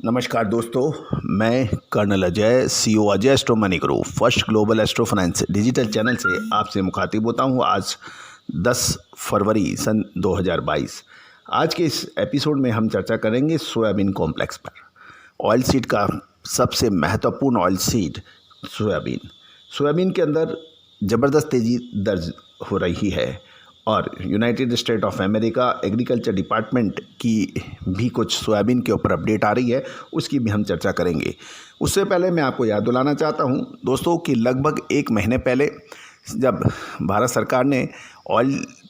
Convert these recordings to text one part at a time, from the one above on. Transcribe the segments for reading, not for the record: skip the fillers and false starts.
नमस्कार दोस्तों, मैं colonel Ajay, CEO Ajay astro money group first global astro finance digital channel से आपसे मुखातिब होता हूं। आज 10 फरवरी सन 2022। आज के इस एपिसोड में हम चर्चा करेंगे सोयाबीन कॉम्प्लेक्स पर। ऑयल सीड का सबसे महत्वपूर्ण ऑयल सीड सोयाबीन के अंदर ज़बरदस्त तेज़ी दर्ज हो रही है और United state of America agriculture department की भी कुछ सोयाबीन के ऊपर अपडेट आ रही है, उसकी भी हम चर्चा करेंगे। उससे पहले मैं आपको याद दिलाना चाहता हूं दोस्तों कि लगभग एक महीने पहले जब भारत सरकार ने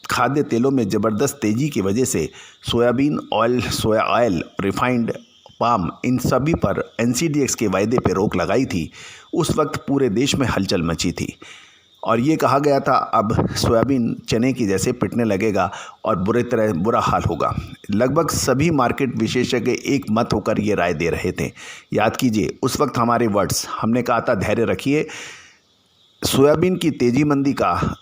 खाद्य तेलों में ज़बरदस्त तेज़ी की वजह से soybean oil, soya oil, refined palm, इन सभी पर NCDX के वायदे पर रोक लगाई थी, उस वक्त पूरे देश में हलचल मची थी और ये कहा गया था अब सोयाबीन चने की जैसे पिटने लगेगा और बुरा हाल होगा। लगभग सभी मार्केट विशेषज्ञ एक मत होकर ये राय दे रहे थे। याद कीजिए उस वक्त हमारे वर्ड्स, हमने कहा था धैर्य रखिए, सोयाबीन की तेजी मंदी का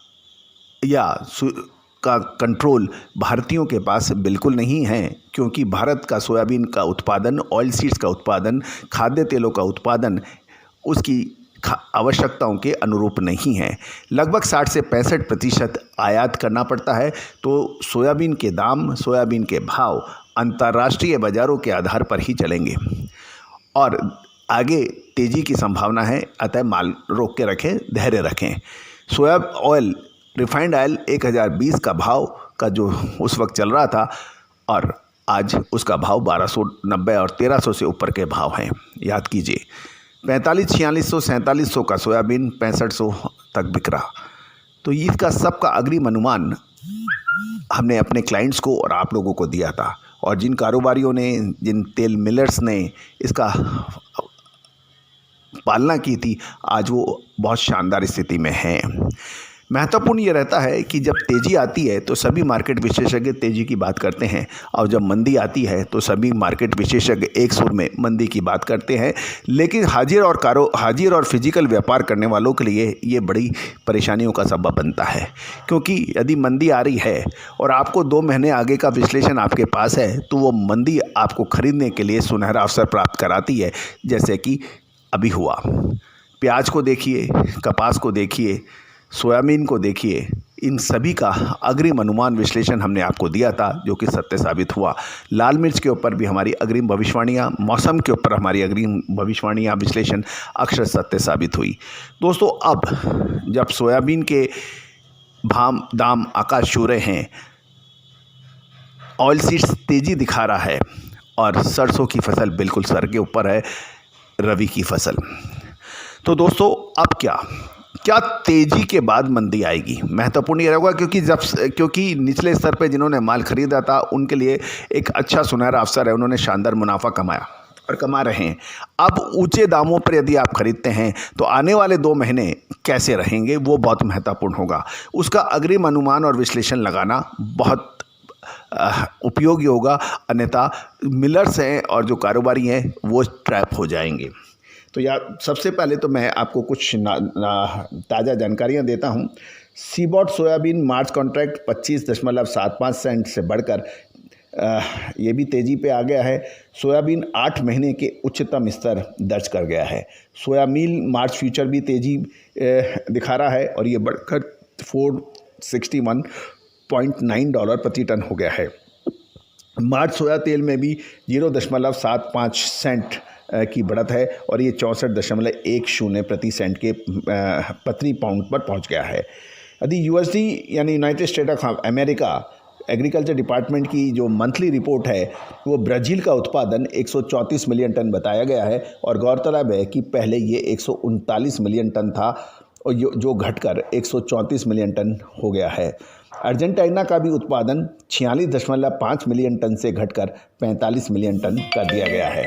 कंट्रोल भारतीयों के पास बिल्कुल नहीं है, क्योंकि भारत का सोयाबीन का उत्पादन, ऑयल सीड्स का उत्पादन, खाद्य तेलों का उत्पादन उसकी आवश्यकताओं के अनुरूप नहीं है। लगभग 60 से 65% आयात करना पड़ता है। तो सोयाबीन के दाम, सोयाबीन के भाव अंतर्राष्ट्रीय बाज़ारों के आधार पर ही चलेंगे और आगे तेज़ी की संभावना है। अतः माल रोक के रखें, धैर्य रखें। सोया ऑयल, रिफाइंड ऑयल 1020 का भाव का जो उस वक्त चल रहा था और आज उसका भाव 1290 और 1300 से ऊपर के भाव हैं। याद कीजिए 4500, 4600 का सोयाबीन 6500 तक बिक रहा। तो इसका सबका अग्रिम अनुमान हमने अपने क्लाइंट्स को और आप लोगों को दिया था और जिन कारोबारियों ने, जिन तेल मिलर्स ने इसका पालना की थी, आज वो बहुत शानदार स्थिति में हैं। महत्वपूर्ण ये रहता है कि जब तेज़ी आती है तो सभी मार्केट विशेषज्ञ तेज़ी की बात करते हैं और जब मंदी आती है तो सभी मार्केट विशेषज्ञ एक सुर में मंदी की बात करते हैं। लेकिन हाजिर और फिजिकल व्यापार करने वालों के लिए ये बड़ी परेशानियों का सबब बनता है, क्योंकि यदि मंदी आ रही है और आपको 2 महीने आगे का विश्लेषण आपके पास है तो वो मंदी आपको खरीदने के लिए सुनहरा अवसर प्राप्त कराती है, जैसे कि अभी हुआ। प्याज को देखिए, कपास को देखिए, सोयाबीन को देखिए, इन सभी का अग्रिम अनुमान विश्लेषण हमने आपको दिया था जो कि सत्य साबित हुआ। लाल मिर्च के ऊपर भी हमारी अग्रिम भविष्यवाणियाँ, मौसम के ऊपर हमारी अग्रिम भविष्यवाणियाँ, विश्लेषण अक्षर सत्य साबित हुई। दोस्तों अब जब सोयाबीन के दाम आकाश छू रहे हैं, ऑयल सीड्स तेज़ी दिखा रहा है और सरसों की फसल बिल्कुल सर के ऊपर है, रबी की फसल। तो दोस्तों अब क्या तेज़ी के बाद मंदी आएगी? महत्वपूर्ण ये रहेगा, क्योंकि निचले स्तर पे जिन्होंने माल खरीदा था उनके लिए एक अच्छा सुनहरा अवसर है, उन्होंने शानदार मुनाफा कमाया और कमा रहे हैं। अब ऊंचे दामों पर यदि आप खरीदते हैं तो आने वाले 2 महीने कैसे रहेंगे वो बहुत महत्वपूर्ण होगा। उसका अग्रिम अनुमान और विश्लेषण लगाना बहुत उपयोगी होगा, अन्यथा मिलर्स हैं और जो कारोबारी हैं वो ट्रैप हो जाएंगे। तो यार सबसे पहले तो मैं आपको कुछ ताज़ा जानकारियां देता हूं। सीबॉट सोयाबीन मार्च कॉन्ट्रैक्ट 25.75 सेंट से बढ़कर ये भी तेज़ी पे आ गया है। सोयाबीन 8 महीने के उच्चतम स्तर दर्ज कर गया है। सोया मील मार्च फ्यूचर भी तेज़ी दिखा रहा है और ये बढ़कर $461.9 प्रति टन हो गया है। मार्च सोया तेल में भी 0.75 सेंट की बढ़त है और ये 64.10 प्रति सेंट के प्रति पाउंड पर पहुंच गया है। यदि USD यानी United state of America agriculture department की जो मंथली रिपोर्ट है वो ब्राज़ील का उत्पादन 134 मिलियन टन बताया गया है और गौरतलब है कि पहले ये 139 मिलियन टन था और जो घटकर 134 मिलियन टन हो गया है। अर्जेंटीना का भी उत्पादन 46.5 मिलियन टन से घटकर 45 मिलियन टन कर दिया गया है।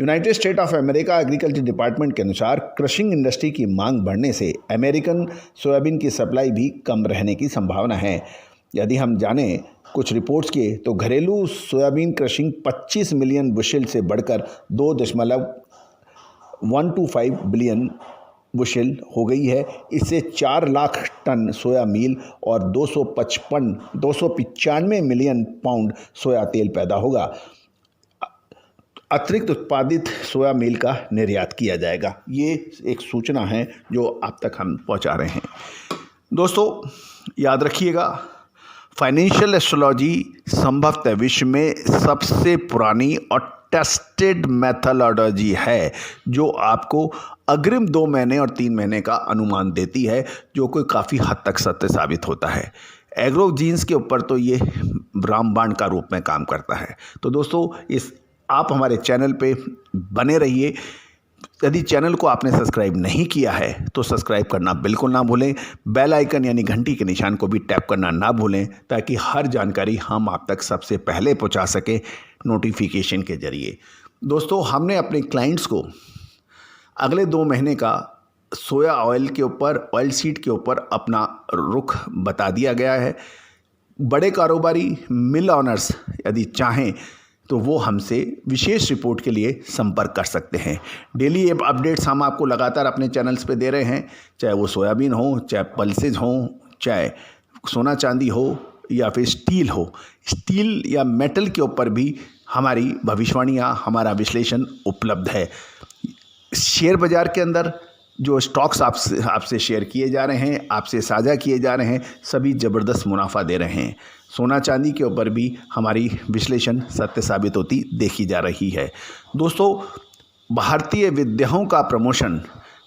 United state of America agriculture department के अनुसार क्रशिंग इंडस्ट्री की मांग बढ़ने से अमेरिकन सोयाबीन की सप्लाई भी कम रहने की संभावना है। यदि हम जानें कुछ रिपोर्ट्स के तो घरेलू सोयाबीन क्रशिंग 25 मिलियन बुशेल से बढ़कर 2.125 बिलियन बुशेल हो गई है। इससे 4 लाख टन सोया मील और 295 मिलियन पाउंड सोया तेल पैदा होगा। अतिरिक्त उत्पादित सोया मील का निर्यात किया जाएगा। ये एक सूचना है जो आप तक हम पहुंचा रहे हैं। दोस्तों याद रखिएगा, फाइनेंशियल एस्ट्रोलॉजी संभवतः विश्व में सबसे पुरानी और टेस्टेड मेथोडोलॉजी है जो आपको अग्रिम 2 महीने और 3 महीने का अनुमान देती है, जो कोई काफ़ी हद तक सत्य साबित होता है। एग्रो जीन्स के ऊपर तो ये रामबाण का रूप में काम करता है। तो दोस्तों आप हमारे चैनल पे बने रहिए। यदि चैनल को आपने सब्सक्राइब नहीं किया है तो सब्सक्राइब करना बिल्कुल ना भूलें। बेल आइकन यानी घंटी के निशान को भी टैप करना ना भूलें, ताकि हर जानकारी हम आप तक सबसे पहले पहुंचा सके नोटिफिकेशन के जरिए। दोस्तों हमने अपने क्लाइंट्स को अगले 2 महीने का सोया ऑयल के ऊपर, ऑयल सीड के ऊपर अपना रुख बता दिया गया है। बड़े कारोबारी मिल ऑनर्स यदि चाहें तो वो हमसे विशेष रिपोर्ट के लिए संपर्क कर सकते हैं। डेली ये अपडेट्स हम आपको लगातार अपने चैनल्स पे दे रहे हैं, चाहे वो सोयाबीन हो, चाहे पल्सेज हो, चाहे सोना चांदी हो या फिर स्टील हो। स्टील या मेटल के ऊपर भी हमारी भविष्यवाणियाँ, हमारा विश्लेषण उपलब्ध है। शेयर बाज़ार के अंदर जो स्टॉक्स आपसे शेयर किए जा रहे हैं, आपसे साझा किए जा रहे हैं, सभी ज़बरदस्त मुनाफा दे रहे हैं। सोना चांदी के ऊपर भी हमारी विश्लेषण सत्य साबित होती देखी जा रही है। दोस्तों भारतीय विद्याओं का प्रमोशन,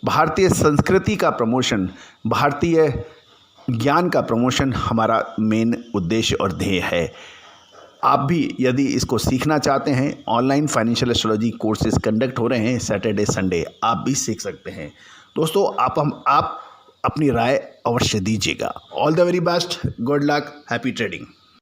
भारतीय संस्कृति का प्रमोशन, भारतीय ज्ञान का प्रमोशन हमारा मेन उद्देश्य और ध्येय है। आप भी यदि इसको सीखना चाहते हैं, online financial astrology courses conduct हो रहे हैं सैटरडे संडे, आप भी सीख सकते हैं। दोस्तों आप अपनी राय अवश्य दीजिएगा। All the very best, good luck, happy trading.